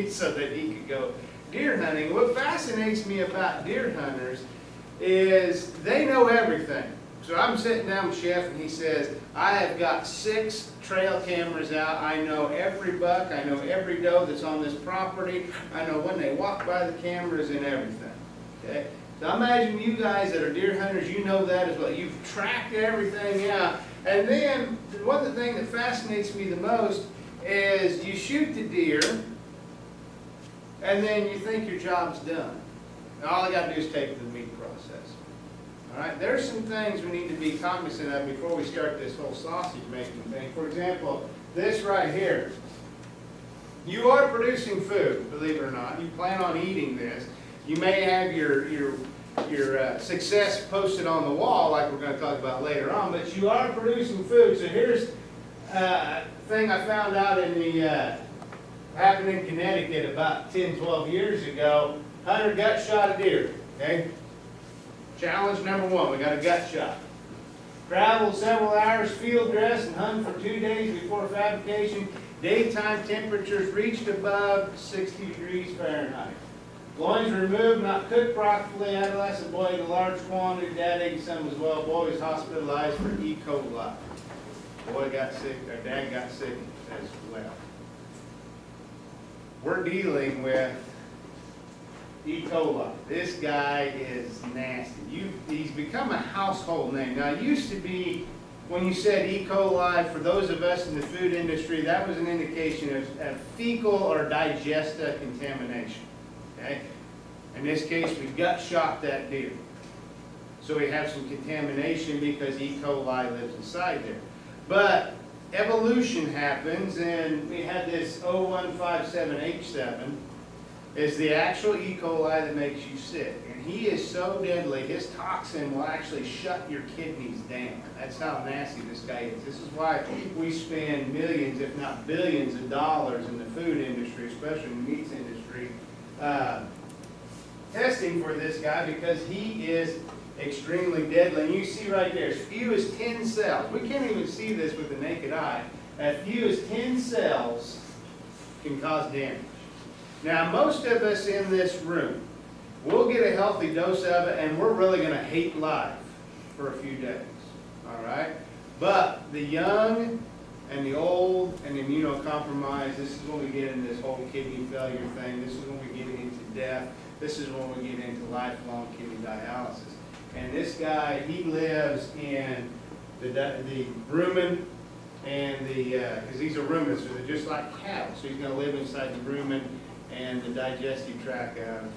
so that he could go deer hunting. What fascinates me about deer hunters is they know everything. So I'm sitting down with Chef and he says, I have got 6 trail cameras out. I know every buck. I know every doe that's on this property. I know when they walk by the cameras and everything. Okay? So I imagine you guys that are deer hunters, you know that as well. You've tracked everything out. And then one of the things that fascinates me the most is you shoot the deer and then you think your job's done. And all I got to do is take it to the meat process. All right, there's some things we need to be cognizant of before we start this whole sausage making thing. For example, this right here. You are producing food, believe it or not. You plan on eating this. You may have your success posted on the wall, like we're going to talk about later on, but you are producing food. So here's a thing I found out in the happened in Connecticut about 10, 12 years ago. Hunter gut shot a deer. Okay. Challenge number 1, we got a gut shot. Traveled several hours, field dress, and hung for 2 days before fabrication. Daytime temperatures reached above 60 degrees Fahrenheit. Loins removed, not cooked properly. Adolescent boy ate a large quantity. Dad ate some as well. Boy was hospitalized for E. coli. Boy got sick, or dad got sick as well. We're dealing with E. coli. This guy is nasty. He's become a household name. Now, it used to be, when you said E. coli, for those of us in the food industry, that was an indication of fecal or digesta contamination. Okay? In this case, we gut shot that deer. So we have some contamination because E. coli lives inside there. But evolution happens, and we had this 0157H7 is the actual E. coli that makes you sick. And he is so deadly, his toxin will actually shut your kidneys down. That's how nasty this guy is. This is why we spend millions, if not billions of dollars in the food industry, especially in the meats industry, testing for this guy because he is extremely deadly. And you see right there, as few as 10 cells. We can't even see this with the naked eye. As few as 10 cells can cause damage. Now, most of us in this room, we'll get a healthy dose of it, and we're really going to hate life for a few days. All right? But the young and the old and immunocompromised, this is when we get into this whole kidney failure thing. This is when we get into death. This is when we get into lifelong kidney dialysis. And this guy, he lives in the rumen and because these are ruminants, so they're just like cattle. So he's going to live inside the rumen and the digestive tract of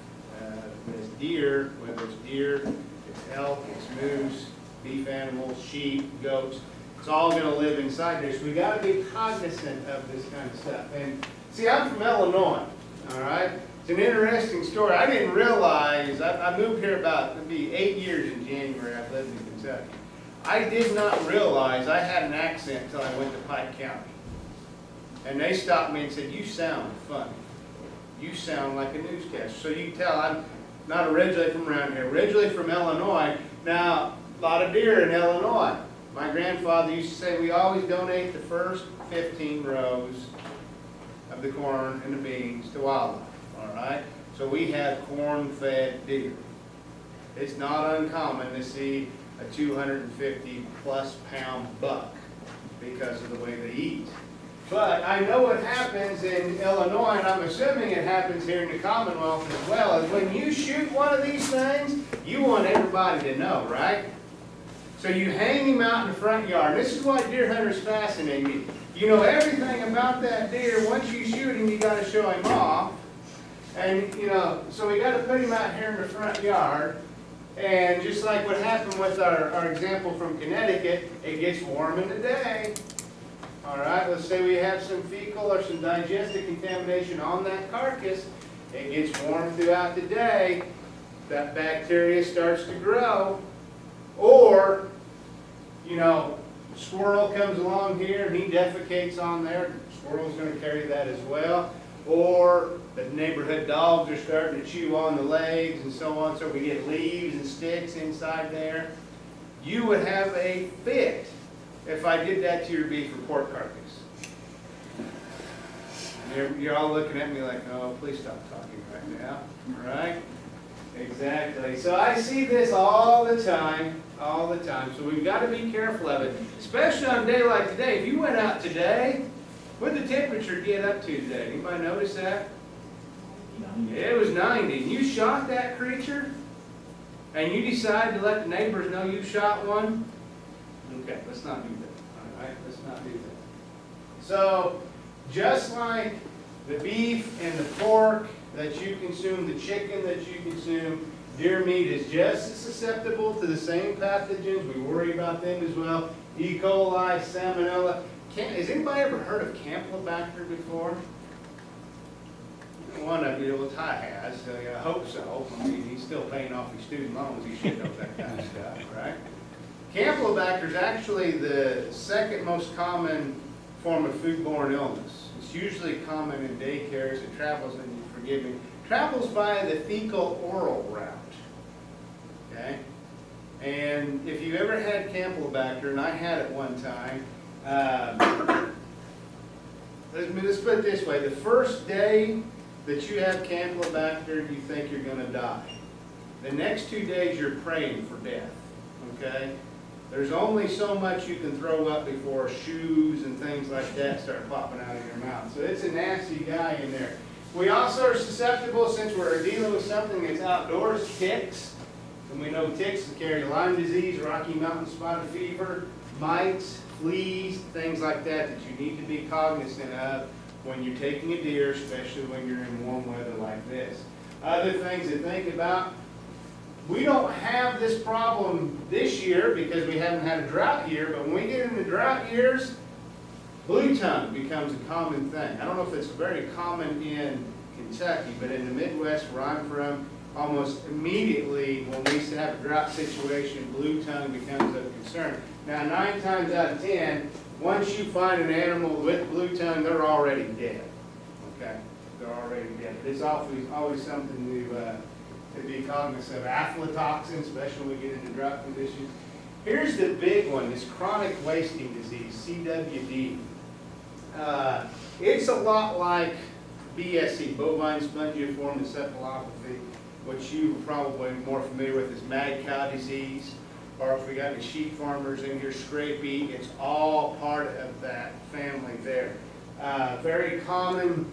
this deer, whether it's deer, it's elk, it's moose, beef animals, sheep, goats. It's all going to live inside there. So we got to be cognizant of this kind of stuff. And see, I'm from Illinois, all right? It's an interesting story. I didn't realize, I moved here it'll be 8 years in January. I've lived in Kentucky. I did not realize I had an accent until I went to Pike County. And they stopped me and said, you sound funny. You sound like a newscaster. So you can tell I'm not originally from around here, originally from Illinois. Now, a lot of deer in Illinois. My grandfather used to say we always donate the first 15 rows of the corn and the beans to wildlife. All right? So we have corn-fed deer. It's not uncommon to see a 250-plus pound buck because of the way they eat. But I know what happens in Illinois, and I'm assuming it happens here in the Commonwealth as well, is when you shoot one of these things, you want everybody to know, right? So you hang him out in the front yard. This is why deer hunters fascinate me. You know everything about that deer. Once you shoot him, you got to show him off. And, so we got to put him out here in the front yard. And just like what happened with our example from Connecticut, it gets warm in the day. All right, let's say we have some fecal or some digestive contamination on that carcass. It gets warm throughout the day. That bacteria starts to grow. Or, squirrel comes along here and he defecates on there. The squirrel's going to carry that as well. Or the neighborhood dogs are starting to chew on the legs and so on. So we get leaves and sticks inside there. You would have a fit if I did that to your beef or pork carcass. You're all looking at me like, oh, please stop talking right now, right? Exactly. So I see this all the time, all the time. So we've got to be careful of it, especially on a day like today. If you went out today, what did the temperature get up to today? Anybody notice that? 90. It was 90. And you shot that creature, and you decide to let the neighbors know you shot one? Okay, let's not do that. All right, let's not do that. So, just like the beef and the pork that you consume, the chicken that you consume, deer meat is just as susceptible to the same pathogens. We worry about them as well. E. coli, salmonella. Has anybody ever heard of Campylobacter before? One of you, well, Ty has. I hope so. I mean, he's still paying off his student loans. He should know that kind of stuff, right? Campylobacter is actually the second most common form of foodborne illness. It's usually common in daycares. It travels, and forgive me, travels by the fecal-oral route. Okay? And if you ever had Campylobacter, and I had it one time, let's put it this way. The first day that you have Campylobacter, you think you're going to die. The next 2 days, you're praying for death. Okay? There's only so much you can throw up before shoes and things like that start popping out of your mouth. So it's a nasty guy in there. We also are susceptible, since we're dealing with something that's outdoors, ticks. And we know ticks carry Lyme disease, Rocky Mountain spotted fever, mites, fleas, things like that that you need to be cognizant of when you're taking a deer, especially when you're in warm weather like this. Other things to think about. We don't have this problem this year because we haven't had a drought year, but when we get into drought years, blue tongue becomes a common thing. I don't know if it's very common in Kentucky, but in the Midwest where I'm from, almost immediately when we used to have a drought situation, blue tongue becomes a concern. Now 9 times out of 10, once you find an animal with blue tongue, they're already dead. Okay? They're already dead. It's always something to be cognizant of. Aflatoxin, especially when we get into drought conditions. Here's the big one, this chronic wasting disease, CWD. It's a lot like BSE, bovine spongiform encephalopathy, which you're probably more familiar with as mad cow disease, or if we got any sheep farmers in here, scrapie, it's all part of that family there. Very common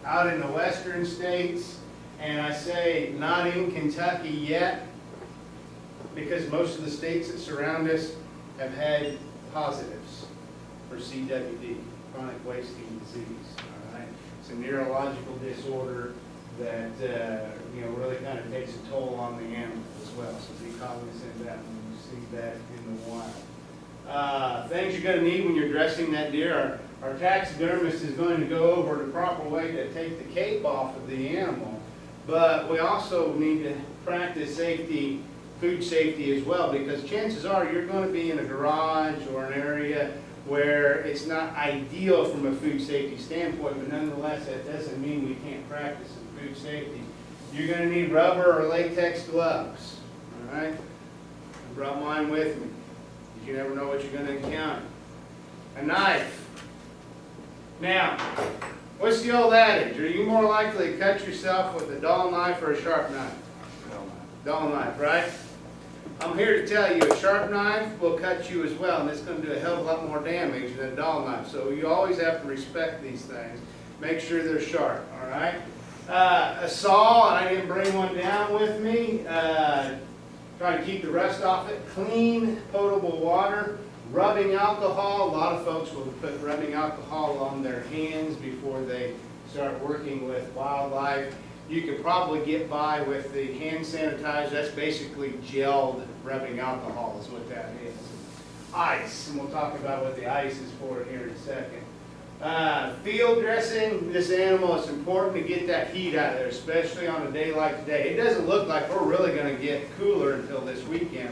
out in the western states, and I say not in Kentucky yet, because most of the states that surround us have had positives for CWD, chronic wasting disease. All right? It's a neurological disorder that really kind of takes a toll on the animal as well. So be cognizant of that when you see that in the wild. Things you're going to need when you're dressing that deer. Our taxidermist is going to go over the proper way to take the cape off of the animal. But we also need to practice safety, food safety as well, because chances are you're going to be in a garage or an area where it's not ideal from a food safety standpoint, but nonetheless that doesn't mean we can't practice in food safety. You're going to need rubber or latex gloves. All right? I brought mine with me. You never know what you're going to encounter. A knife. Now, what's the old adage? Are you more likely to cut yourself with a dull knife or a sharp knife? Dull knife, right? I'm here to tell you a sharp knife will cut you as well, and it's going to do a hell of a lot more damage than a dull knife. So you always have to respect these things. Make sure they're sharp, all right? A saw, I didn't bring one down with me. Trying to keep the rust off it. Clean, potable water. Rubbing alcohol. A lot of folks will put rubbing alcohol on their hands before they start working with wildlife. You can probably get by with the hand sanitizer. That's basically gelled rubbing alcohol is what that is. Ice, and we'll talk about what the ice is for here in a second. Field dressing this animal, it's important to get that heat out of there, especially on a day like today. It doesn't look like we're really going to get cooler until this weekend.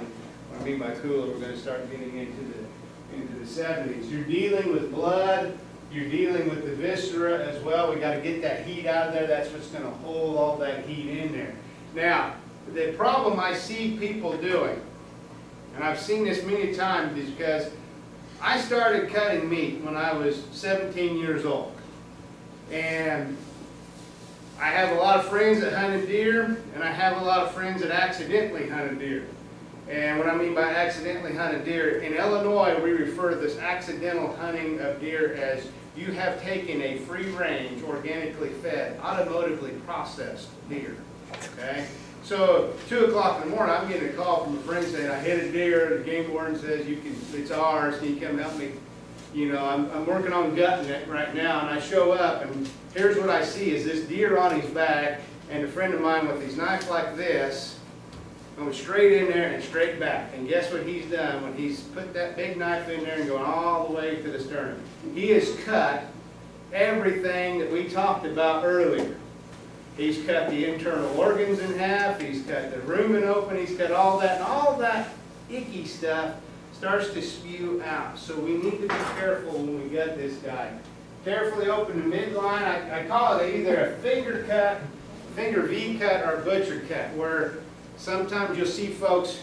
What I mean by cooler, we're going to start getting into the 70s. You're dealing with blood. You're dealing with the viscera as well. We got to get that heat out of there. That's what's going to hold all that heat in there. Now, the problem I see people doing, and I've seen this many times, is because I started cutting meat when I was 17 years old. And I have a lot of friends that hunted deer, and I have a lot of friends that accidentally hunted deer. And what I mean by accidentally hunted deer, in Illinois we refer to this accidental hunting of deer as you have taken a free-range, organically fed, automotively processed deer. Okay? So 2 o'clock in the morning, I'm getting a call from a friend saying, I hit a deer, the game warden says it's ours, can you come help me? You know, I'm working on gutting it right now, and I show up, and here's what I see is this deer on his back, and a friend of mine with his knife like this, going straight in there and straight back. And guess what he's done when he's put that big knife in there and going all the way to the sternum? He has cut everything that we talked about earlier. He's cut the internal organs in half, he's cut the rumen open, he's cut all that, and all that icky stuff starts to spew out. So we need to be careful when we gut this guy. Carefully open the midline. I call it either a finger cut, finger V cut, or butcher cut, where sometimes you'll see folks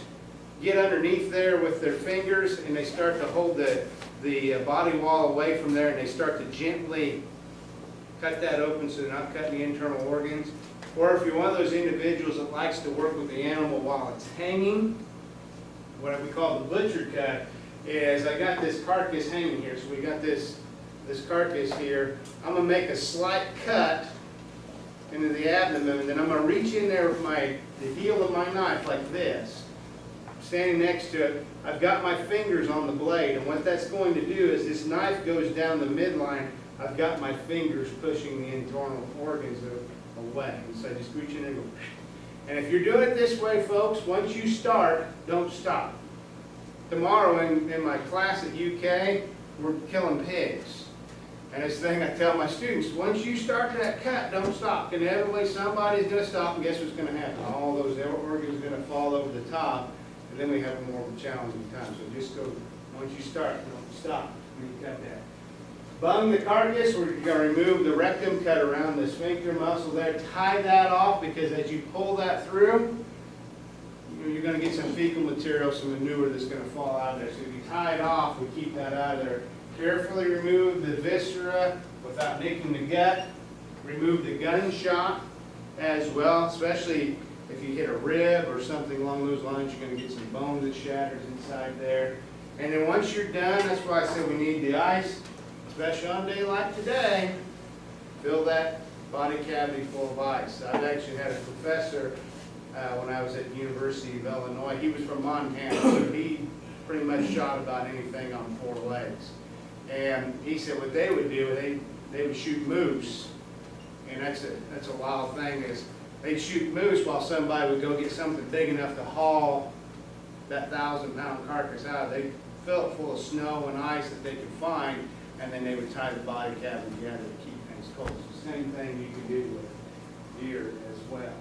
get underneath there with their fingers and they start to hold the body wall away from there, and they start to gently cut that open so they're not cutting the internal organs. Or if you're one of those individuals that likes to work with the animal while it's hanging, what we call the butcher cut is I got this carcass hanging here. So we got this carcass here. I'm going to make a slight cut into the abdomen, and then I'm going to reach in there with the heel of my knife like this. Standing next to it, I've got my fingers on the blade, and what that's going to do is this knife goes down the midline. I've got my fingers pushing the internal organs away. And so I just reach in and go. And if you're doing it this way, folks, once you start, don't stop. Tomorrow in my class at UK, we're killing pigs. And it's the thing I tell my students, once you start that cut, don't stop. Inevitably, somebody's going to stop, and guess what's going to happen? All those organs are going to fall over the top, and then we have more of a challenging time. So just go, once you start, don't stop when you cut that. Bung the carcass, we're going to remove the rectum, cut around the sphincter muscle there, tie that off, because as you pull that through, you're going to get some fecal material, some manure that's going to fall out of there. So if you tie it off, we keep that out of there. Carefully remove the viscera without nicking the gut. Remove the gunshot as well, especially if you hit a rib or something along those lines, you're going to get some bone that shatters inside there. And then once you're done, that's why I said we need the ice, especially on a day like today, fill that body cavity full of ice. I've actually had a professor when I was at the University of Illinois. He was from Montana, so he pretty much shot about anything on 4 legs. And he said what they would do, they would shoot moose, and that's a wild thing, is they'd shoot moose while somebody would go get something big enough to haul that 1,000-pound carcass out. They'd fill it full of snow and ice that they could find, and then they would tie the body cavity together to keep things cold. It's the same thing you can do with deer as well.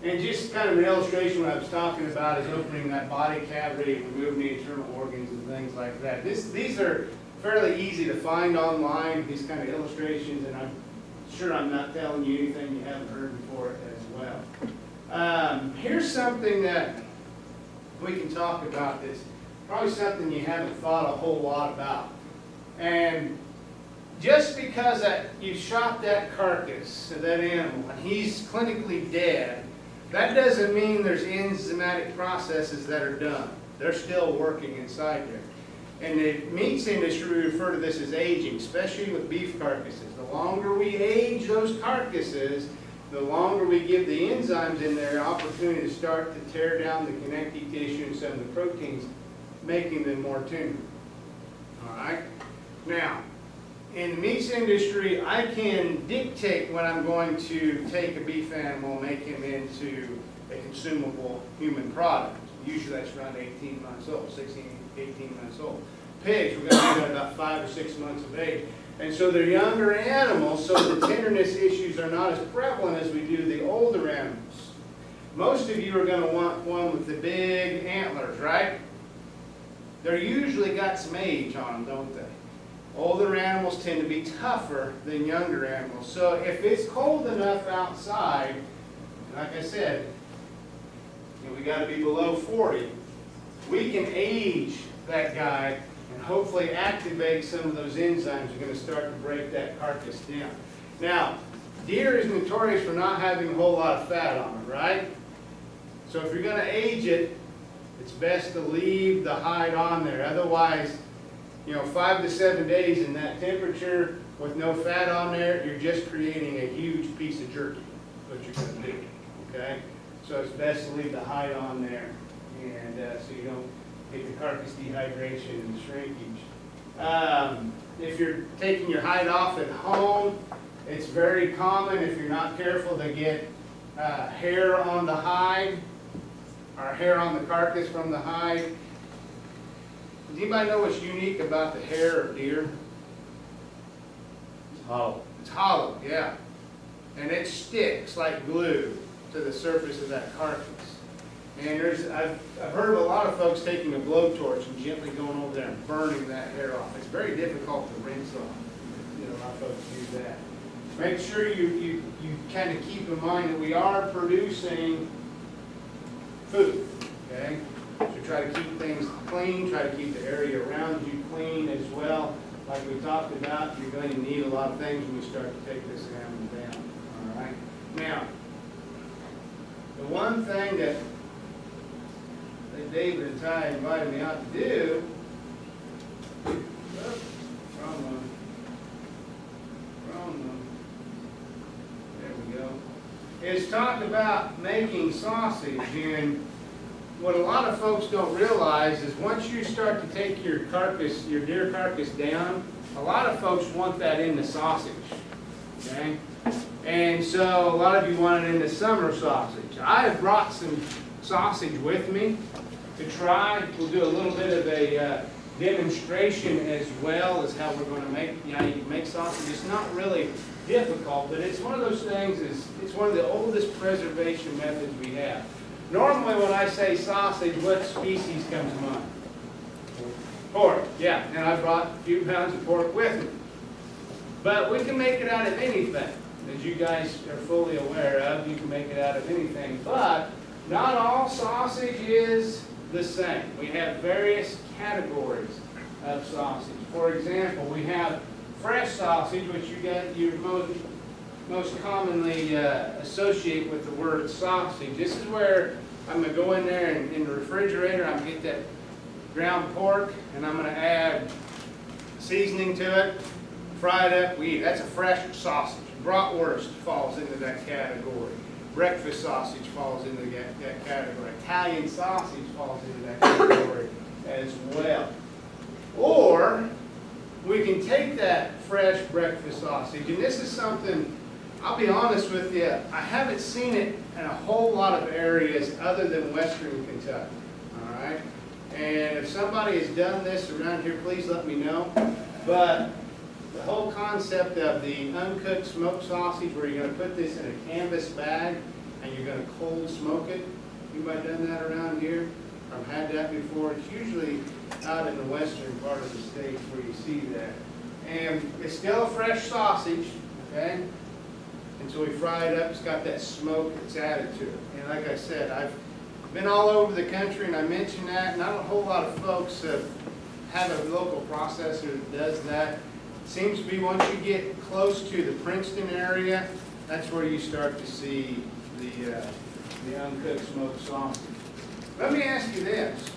And just kind of an illustration what I was talking about is opening that body cavity, removing the internal organs and things like that. These are fairly easy to find online, these kind of illustrations, and I'm sure I'm not telling you anything you haven't heard before as well. Here's something that we can talk about that's probably something you haven't thought a whole lot about. And just because you shot that carcass of that animal and he's clinically dead, that doesn't mean there's enzymatic processes that are done. They're still working inside there. In the meats industry, we refer to this as aging, especially with beef carcasses. The longer we age those carcasses, the longer we give the enzymes in there an opportunity to start to tear down the connective tissue and some of the proteins, making them more tender. All right? Now, in the meats industry, I can dictate when I'm going to take a beef animal and make him into a consumable human product. Usually that's around 18 months old, 16, 18 months old. Pigs, we're going to do that about 5 or 6 months of age. And so they're younger animals, so the tenderness issues are not as prevalent as we do the older animals. Most of you are going to want one with the big antlers, right? They're usually got some age on them, don't they? Older animals tend to be tougher than younger animals. So if it's cold enough outside, like I said, we got to be below 40, we can age that guy and hopefully activate some of those enzymes that are going to start to break that carcass down. Now, deer is notorious for not having a whole lot of fat on it, right? So if you're going to age it, it's best to leave the hide on there. Otherwise, 5 to 7 days in that temperature with no fat on there, you're just creating a huge piece of jerky, what you're going to do, okay? So it's best to leave the hide on there, and so you don't get the carcass dehydration and shrinkage. If you're taking your hide off at home, it's very common, if you're not careful, to get hair on the hide, or hair on the carcass from the hide. Does anybody know what's unique about the hair of deer? It's hollow. It's hollow, yeah. And it sticks like glue to the surface of that carcass. And I've heard of a lot of folks taking a blowtorch and gently going over there and burning that hair off. It's very difficult to rinse off. A lot of folks do that. Make sure you kind of keep in mind that we are producing food, okay? So try to keep things clean, try to keep the area around you clean as well. Like we talked about, you're going to need a lot of things when you start to take this animal down, all right? Now, the one thing that David and Ty invited me out to do, wrong one, there we go, is talk about making sausage. And what a lot of folks don't realize is once you start to take your carcass, your deer carcass down, a lot of folks want that in the sausage, okay? And so a lot of you want it in the summer sausage. I have brought some sausage with me to try. We'll do a little bit of a demonstration as well as how we're going to make, you can make sausage. It's not really difficult, but it's one of those things, it's one of the oldest preservation methods we have. Normally when I say sausage, what species comes to mind? Pork, yeah, and I brought a few pounds of pork with me. But we can make it out of anything. As you guys are fully aware of, you can make it out of anything. But not all sausage is the same. We have various categories of sausage. For example, we have fresh sausage, which you most commonly associate with the word sausage. This is where I'm going to go in there and in the refrigerator, I'm going to get that ground pork, and I'm going to add seasoning to it, fry it up, we eat. That's a fresh sausage. Bratwurst falls into that category. Breakfast sausage falls into that category. Italian sausage falls into that category as well. Or we can take that fresh breakfast sausage, and this is something, I'll be honest with you, I haven't seen it in a whole lot of areas other than Western Kentucky, all right? And if somebody has done this around here, please let me know. But the whole concept of the uncooked smoked sausage, where you're going to put this in a canvas bag and you're going to cold smoke it. Anybody done that around here? I've had that before. It's usually out in the western part of the state where you see that. And it's still a fresh sausage, okay? And so we fry it up. It's got that smoke that's added to it. And like I said, I've been all over the country, and I mentioned that. Not a whole lot of folks have a local processor that does that. Seems to be once you get close to the Princeton area, that's where you start to see the uncooked smoked sausage. Let me ask you this.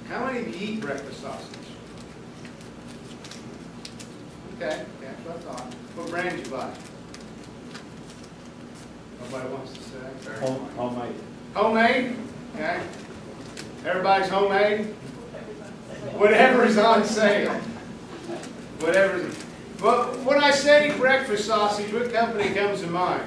How many of you eat breakfast sausage? Okay, that's what I thought. What brand did you buy? Nobody wants to say? Homemade. Homemade? Okay. Everybody's homemade? Whatever is on sale. Whatever. But when I say breakfast sausage, what company comes to mind?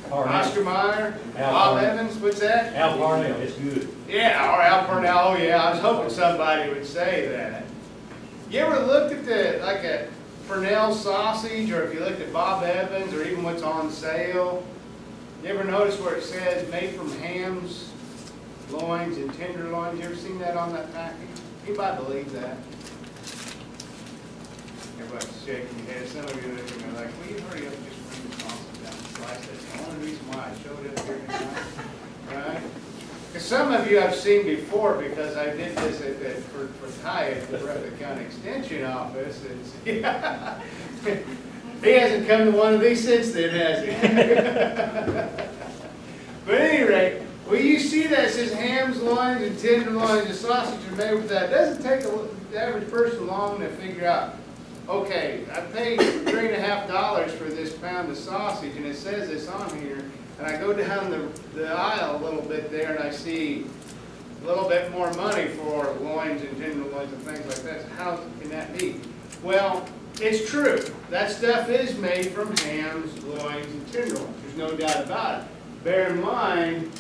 Oscar Mayer, Bob Evans, what's that? Al Parnell, it's good. Yeah, or Al Parnell, oh yeah, I was hoping somebody would say that. You ever looked at like a Purnell sausage, or if you looked at Bob Evans, or even what's on sale, you ever notice where it says made from hams, loins, and tenderloins? You ever seen that on that package? Anybody believe that? Everybody's shaking their head. Some of you are like, will you hurry up and just bring the sausage down and slice it? That's the only reason why I showed it here tonight. Right? Because some of you I've seen before because I did this for Ty at the Breathitt County Extension Office. He hasn't come to one of these since then, has he? But at any rate, when you see that it says hams, loins, and tenderloins, and sausage are made with that, it doesn't take the average person long to figure out, okay, I paid $3.50 for this pound of sausage, and it says this on here, and I go down the aisle a little bit there, and I see a little bit more money for loins and tenderloins and things like that. So how can that be? Well, it's true. That stuff is made from hams, loins, and tenderloins. There's no doubt about it. Bear in mind,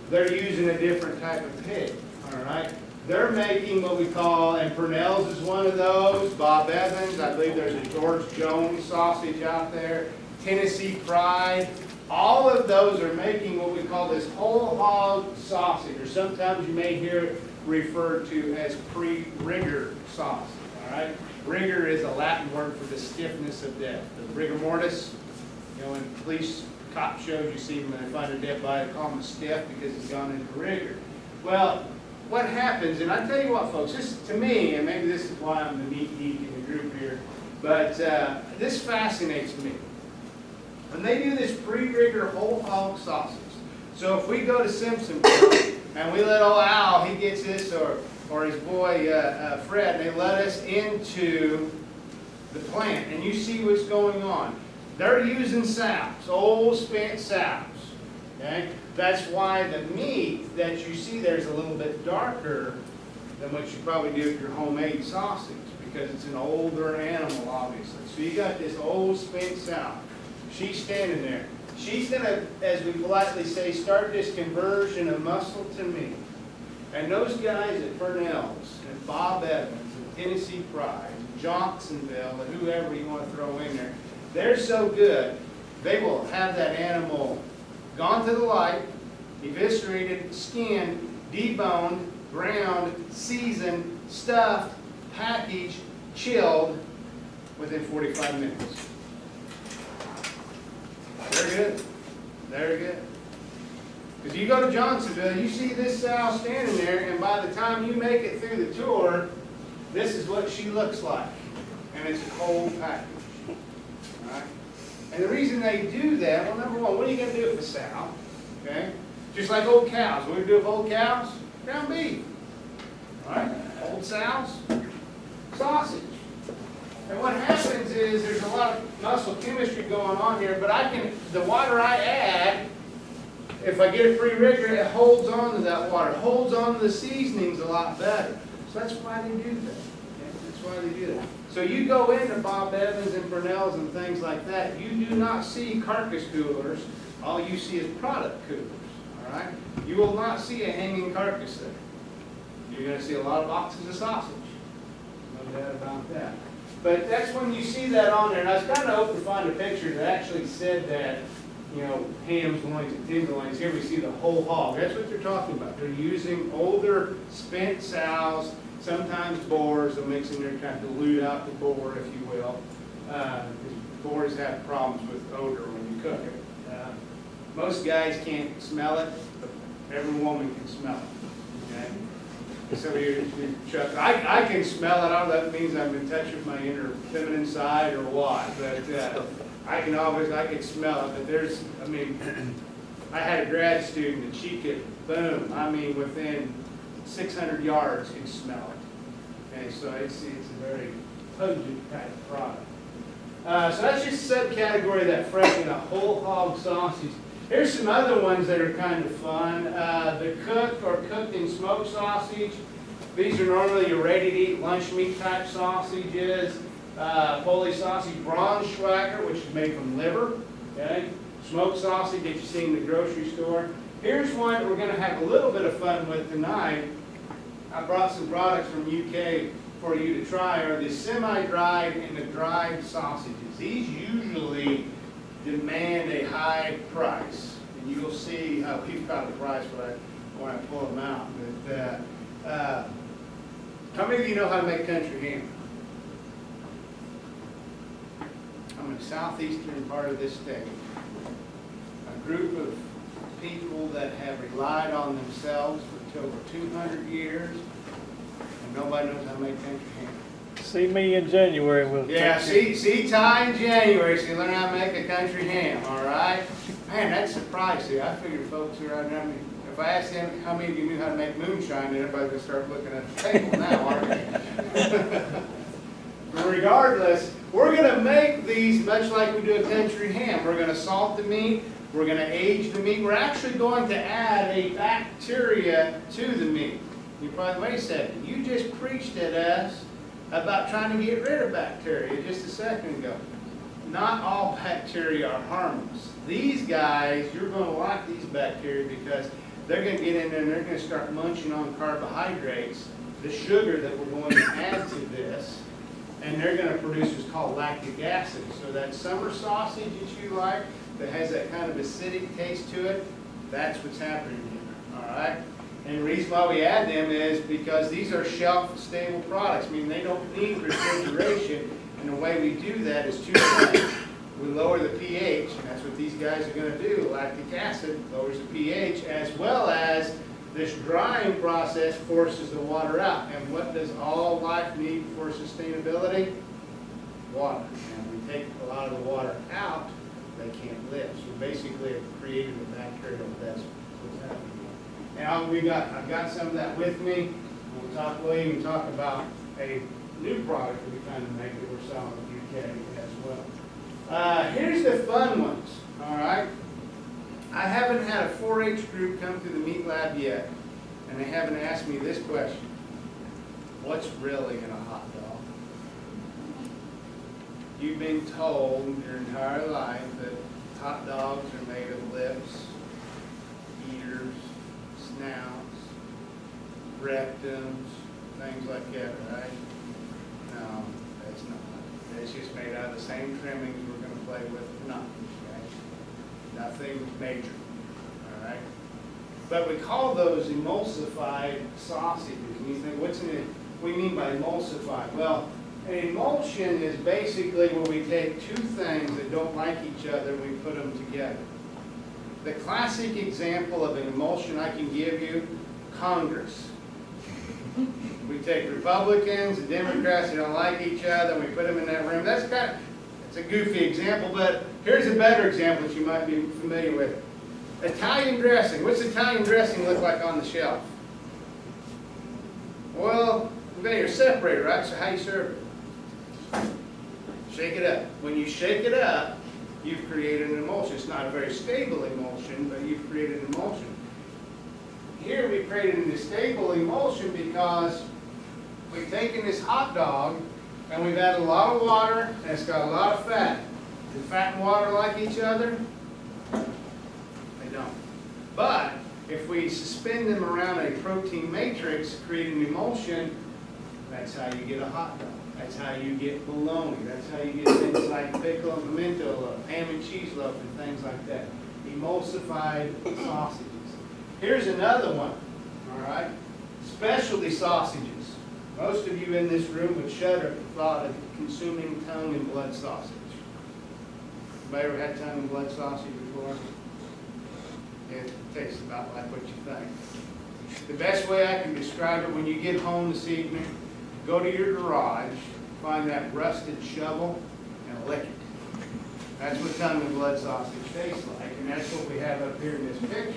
they're using a different type of pig, all right? They're making what we call, and Purnell's is one of those, Bob Evans, I believe there's a George Jones sausage out there, Tennessee Pride. All of those are making what we call this whole hog sausage, or sometimes you may hear it referred to as pre-rigor sausage, all right? Rigor is a Latin word for the stiffness of death. The rigor mortis, you know, in police cop shows you see when they find a dead body, they call him a stiff because he's gone into rigor. Well, what happens, and I tell you what, folks, this to me, and maybe this is why I'm the meat geek in the group here, but this fascinates me. When they do this pre-rigor whole hog sausage, so if we go to Simpsonville and we let old Al, he gets this, or his boy Fred, they let us into the plant, and you see what's going on. They're using sows, old spent sows. Okay? That's why the meat that you see there is a little bit darker than what you probably do if you're homemade sausage, because it's an older animal, obviously. So you got this old spent sow. She's standing there. She's going to, as we politely say, start this conversion of muscle to meat. And those guys at Purnell's and Bob Evans and Tennessee Pride, and Johnsonville, and whoever you want to throw in there, they're so good, they will have that animal gone to the light, eviscerated, skinned, deboned, ground, seasoned, stuffed, packaged, chilled within 45 minutes. They're good. They're good. Because you go to Johnsonville, you see this sow standing there, and by the time you make it through the tour, this is what she looks like. And it's a cold package. Right? And the reason they do that, well, number one, what are you going to do with a sow? Okay? Just like old cows. What do we do with old cows? Ground beef. All right? Old sows, sausage. And what happens is there's a lot of muscle chemistry going on here, but the water I add, if I get it pre-rigor, it holds on to that water, holds on to the seasonings a lot better. So that's why they do that. Okay? That's why they do that. So you go into Bob Evans and Purnell's and things like that, you do not see carcass coolers. All you see is product coolers. All right? You will not see a hanging carcass there. You're going to see a lot of boxes of sausage. No doubt about that. But that's when you see that on there. And I was kind of hoping to find a picture that actually said that, you know, hams, loins, and tenderloins. Here we see the whole hog. That's what they're talking about. They're using older spent sows, sometimes boars. They'll mix in there to kind of dilute out the boar, if you will. Boars have problems with odor when you cook it. Most guys can't smell it, but every woman can smell it. Okay? Some of you chuckle. I can smell it. I don't know if that means I'm in touch with my inner feminine side or what, but I can smell it. But I had a grad student and she could, boom, within 600 yards could smell it. Okay, so it's a very potent type of product. So that's just a subcategory of that fresh and a whole hog sausage. Here's some other ones that are kind of fun. The cooked or cooked and smoked sausage. These are normally your ready-to-eat lunch meat type sausages. Polish sausage, Braunschweiger, which is made from liver. Okay? Smoked sausage that you see in the grocery store. Here's one we're going to have a little bit of fun with tonight. I brought some products from UK for you to try. Are the semi-dried and the dried sausages. These usually demand a high price, and you'll see we've got the price when I pull them out. But how many of you know how to make country ham? I'm in the southeastern part of this state. A group of people that have relied on themselves for over 200 years, and nobody knows how to make country ham. See me in January. We'll Yeah, take see Ty in January, so you learn how to make a country ham, all right? Man, that's surprising. I figured folks who are out there, if I asked them how many of you knew how to make moonshine, then everybody's going to start looking at the table now, aren't they? But regardless, we're going to make these much like we do a country ham. We're going to salt the meat. We're going to age the meat. We're actually going to add a bacteria to the meat. You probably, wait a second, you just preached at us about trying to get rid of bacteria just a second ago. Not all bacteria are harmless. These guys, you're going to like these bacteria because they're going to get in there and they're going to start munching on carbohydrates, the sugar that we're going to add to this, and they're going to produce what's called lactic acid. So that summer sausage that you like, that has that kind of acidic taste to it, that's what's happening here, all right? And the reason why we add them is because these are shelf-stable products. I mean, they don't need refrigeration, and the way we do that is two things. We lower the pH, and that's what these guys are going to do. Lactic acid lowers the pH, as well as this drying process forces the water out. And what does all life need for sustainability? Water. And we take a lot of the water out, they can't live. So basically, it created a bacterial death. What's happening? Now I've got some of that with me. We'll even talk about a new product that we kind of make that we're selling in the UK as well. Here's the fun ones, all right? I haven't had a 4-H group come to the meat lab yet, and they haven't asked me this question. What's really in a hot dog? You've been told your entire life that hot dogs are made of lips, ears, snouts, rectums, things like that, right? No, that's not. It's just made out of the same trimmings we're going to play with tonight, okay? Nothing major, all right? But we call those emulsified sausages. And you think, what do we mean by emulsified? Well, an emulsion is basically where we take two things that don't like each other and we put them together. The classic example of an emulsion I can give you, Congress. We take Republicans and Democrats who don't like each other and we put them in that room. That's it's a goofy example, but here's a better example that you might be familiar with. Italian dressing. What's Italian dressing look like on the shelf? Well, they're separated, right? So how you serve it? Shake it up. When you shake it up, you've created an emulsion. It's not a very stable emulsion, but you've created an emulsion. Here we created a stable emulsion because we've taken this hot dog and we've added a lot of water and it's got a lot of fat. Do fat and water like each other? They don't. But if we suspend them around a protein matrix, create an emulsion, that's how you get a hot dog. That's how you get bologna. That's how you get things like pickle and pimento loaf, ham and cheese loaf, and things like that. Emulsified sausages. Here's another one, all right? Specialty sausages. Most of you in this room would shudder at the thought of consuming tongue and blood sausage. Anybody ever had tongue and blood sausage before? It tastes about like what you think. The best way I can describe it, when you get home this evening, go to your garage, find that rusted shovel, and lick it. That's what tongue and blood sausage tastes like, and that's what we have up here in this picture.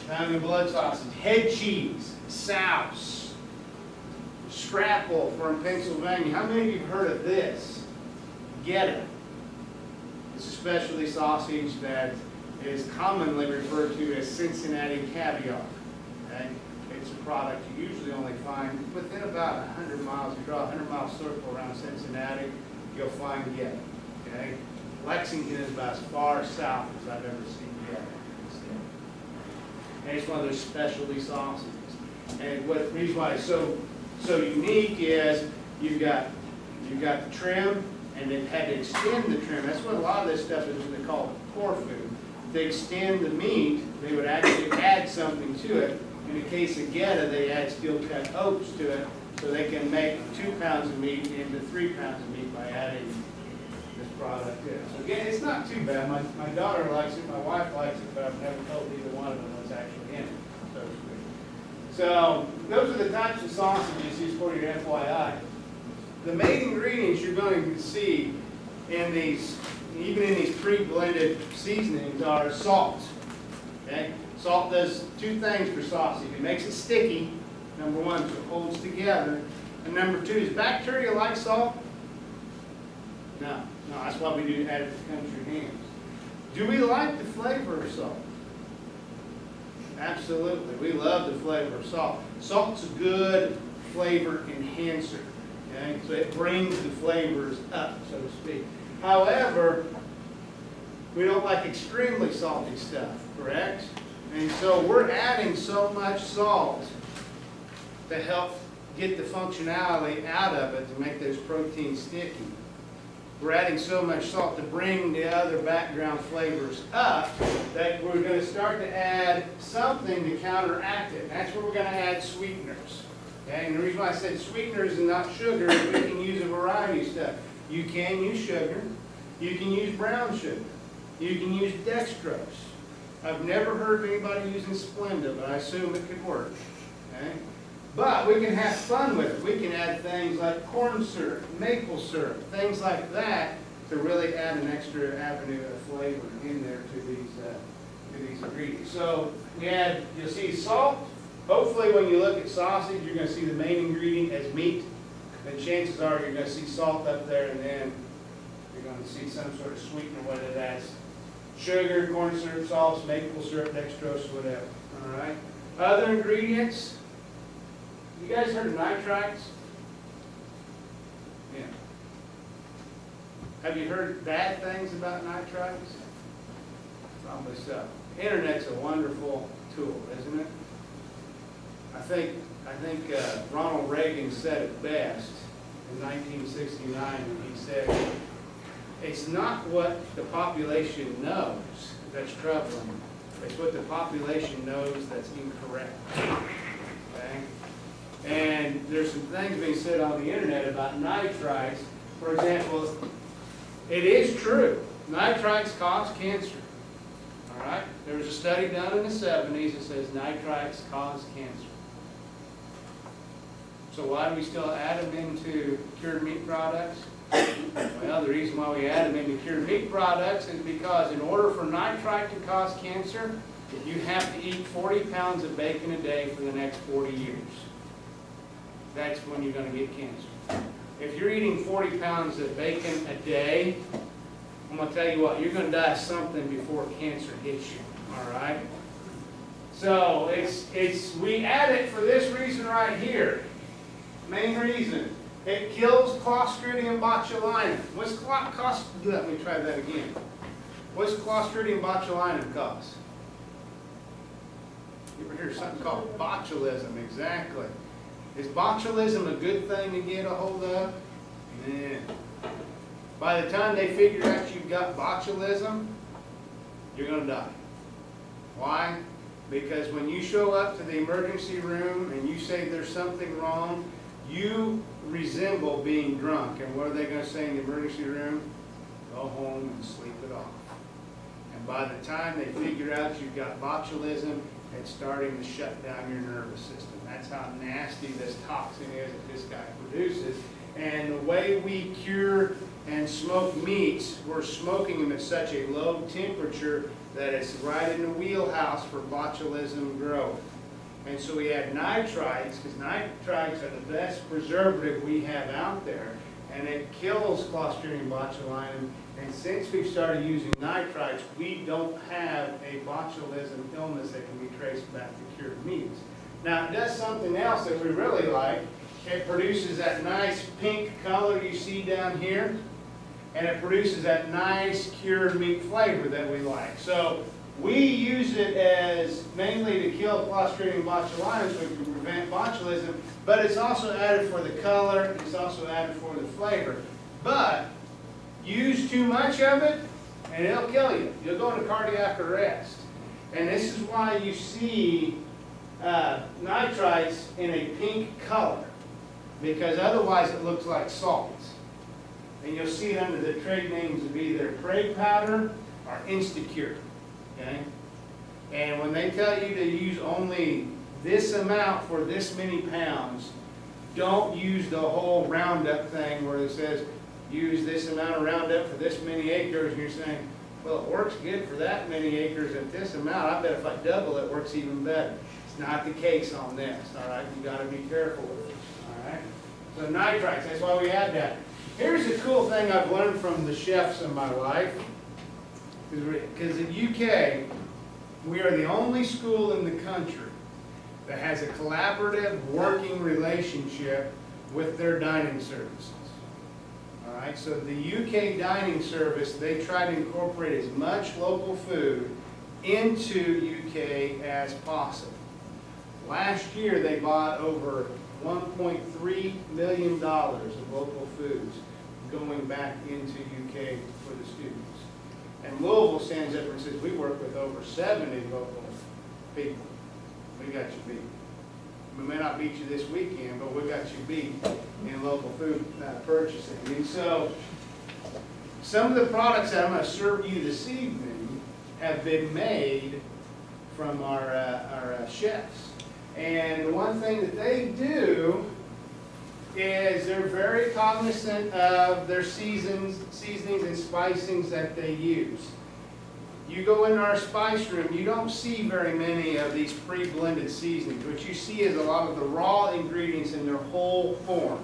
Tongue and blood sausage, head cheese, souse, scrapple from Pennsylvania. How many of you have heard of this? Get it. It's a specialty sausage that is commonly referred to as Cincinnati caviar. Okay? It's a product you usually only find within about 100 miles. You draw a 100-mile circle around Cincinnati, you'll find Get. Okay? Lexington is about as far south as I've ever seen Get. And it's one of those specialty sausages. And the reason why it's so unique is you've got the trim, and they've had to extend the trim. That's what a lot of this stuff is what they call core food. To extend the meat, they would actually add something to it. In the case of Geta, they add steel-cut oats to it, so they can make 2 pounds of meat into 3 pounds of meat by adding this product is. So again, it's not too bad. My daughter likes it, my wife likes it, but I've never told either one of them what's actually in it, so to speak. So those are the types of sausages, just for your FYI. The main ingredients you're going to see in these, even in these pre-blended seasonings, are salt. Okay? Salt does two things for sausage. It makes it sticky, number one, so it holds together. And number two, is bacteria like salt? No, that's why we do add it to country hams. Do we like the flavor of salt? Absolutely. We love the flavor of salt. Salt's a good flavor enhancer. Okay? So it brings the flavors up, so to speak. However, we don't like extremely salty stuff, correct? And so we're adding so much salt to help get the functionality out of it to make those proteins sticky. We're adding so much salt to bring the other background flavors up that we're going to start to add something to counteract it. That's where we're going to add sweeteners. Okay? And the reason why I said sweeteners and not sugar is we can use a variety of stuff. You can use sugar. You can use brown sugar. You can use dextrose. I've never heard of anybody using Splenda, but I assume it could work. Okay? But we can have fun with it. We can add things like corn syrup, maple syrup, things like that to really add an extra avenue of flavor in there to these ingredients. So you'll see salt. Hopefully when you look at sausage, you're going to see the main ingredient as meat. And chances are you're going to see salt up there, and then you're going to see some sort of sweetener, whether that's sugar, corn syrup, salts, maple syrup, dextrose, whatever. All right. Other ingredients. You guys heard of nitrites? Yeah. Have you heard bad things about nitrites? Probably so. Internet's a wonderful tool, isn't it? I think Ronald Reagan said it best in 1969 when he said, "It's not what the population knows that's troubling. It's what the population knows that's incorrect." Okay? And there's some things being said on the internet about nitrites. For example, it is true. Nitrites cause cancer. All right? There was a study done in the 70s that says nitrites cause cancer. So why do we still add them into cured meat products? Well, the reason why we add them into cured meat products is because in order for nitrite to cause cancer, you have to eat 40 pounds of bacon a day for the next 40 years. That's when you're going to get cancer. If you're eating 40 pounds of bacon a day, I'm going to tell you what, you're going to die of something before cancer hits you. All right? So we add it for this reason right here. Main reason. It kills Clostridium botulinum. Let me try that again. What's Clostridium botulinum cause? You ever hear something called botulism? Exactly. Is botulism a good thing to get a hold of? Man. By the time they figure out you've got botulism, you're going to die. Why? Because when you show up to the emergency room and you say there's something wrong, you resemble being drunk. And what are they going to say in the emergency room? Go home and sleep it off. And by the time they figure out you've got botulism, it's starting to shut down your nervous system. That's how nasty this toxin is that this guy produces. And the way we cure and smoke meats, we're smoking them at such a low temperature that it's right in the wheelhouse for botulism growth. And so we add nitrites, because nitrites are the best preservative we have out there, and it kills Clostridium botulinum. And since we've started using nitrites, we don't have a botulism illness that can be traced back to cured meats. Now, it does something else that we really like. It produces that nice pink color you see down here, and it produces that nice cured meat flavor that we like. So we use it as mainly to kill Clostridium botulinum so we can prevent botulism, but it's also added for the color, it's also added for the flavor. But use too much of it, and it'll kill you. You'll go into cardiac arrest. And this is why you see nitrites in a pink color, because otherwise it looks like salt. and you'll see it under the trade names of either Prey Powder or Instacure, okay? And when they tell you to use only this amount for this many pounds, don't use the whole Roundup thing where it says, use this amount of Roundup for this many acres, and you're saying, well, it works good for that many acres at this amount. I bet if I double it, it works even better. It's not the case on this, all right? You gotta be careful with it, all right? So nitrites, that's why we add that. Here's the cool thing I've learned from the chefs in my life. Because in UK, we are the only school in the country that has a collaborative working relationship with their dining services. All right, so the UK dining service, they try to incorporate as much local food into UK as possible. Last year, they bought over $1.3 million of local foods going back into UK for the students. And Louisville stands up and says, we work with over 70 local people. We got you beat. We may not beat you this weekend, but we got you beat in local food purchasing. And so, some of the products that I'm going to serve you this evening have been made from our chefs. And one thing that they do is they're very cognizant of their seasonings and spicings that they use. You go into our spice room, you don't see very many of these pre-blended seasonings. What you see is a lot of the raw ingredients in their whole form.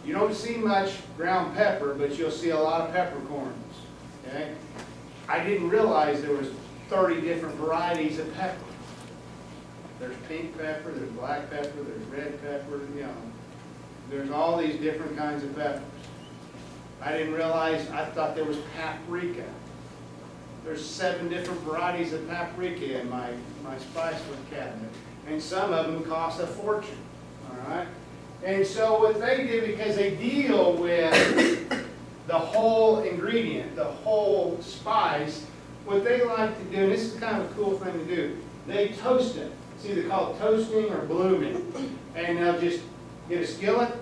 You don't see much ground pepper, but you'll see a lot of peppercorns. Okay? I didn't realize there was 30 different varieties of pepper. There's pink pepper, there's black pepper, there's red pepper, you know. There's all these different kinds of peppers. I didn't realize, I thought there was paprika. There's 7 different varieties of paprika in my spice cabinet. And some of them cost a fortune, all right? And so what they do, because they deal with the whole ingredient, the whole spice, what they like to do, and this is kind of a cool thing to do, they toast it. It's either called toasting or blooming. And they'll just get a skillet,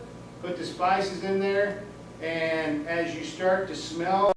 put the spices in there, and as you start to smell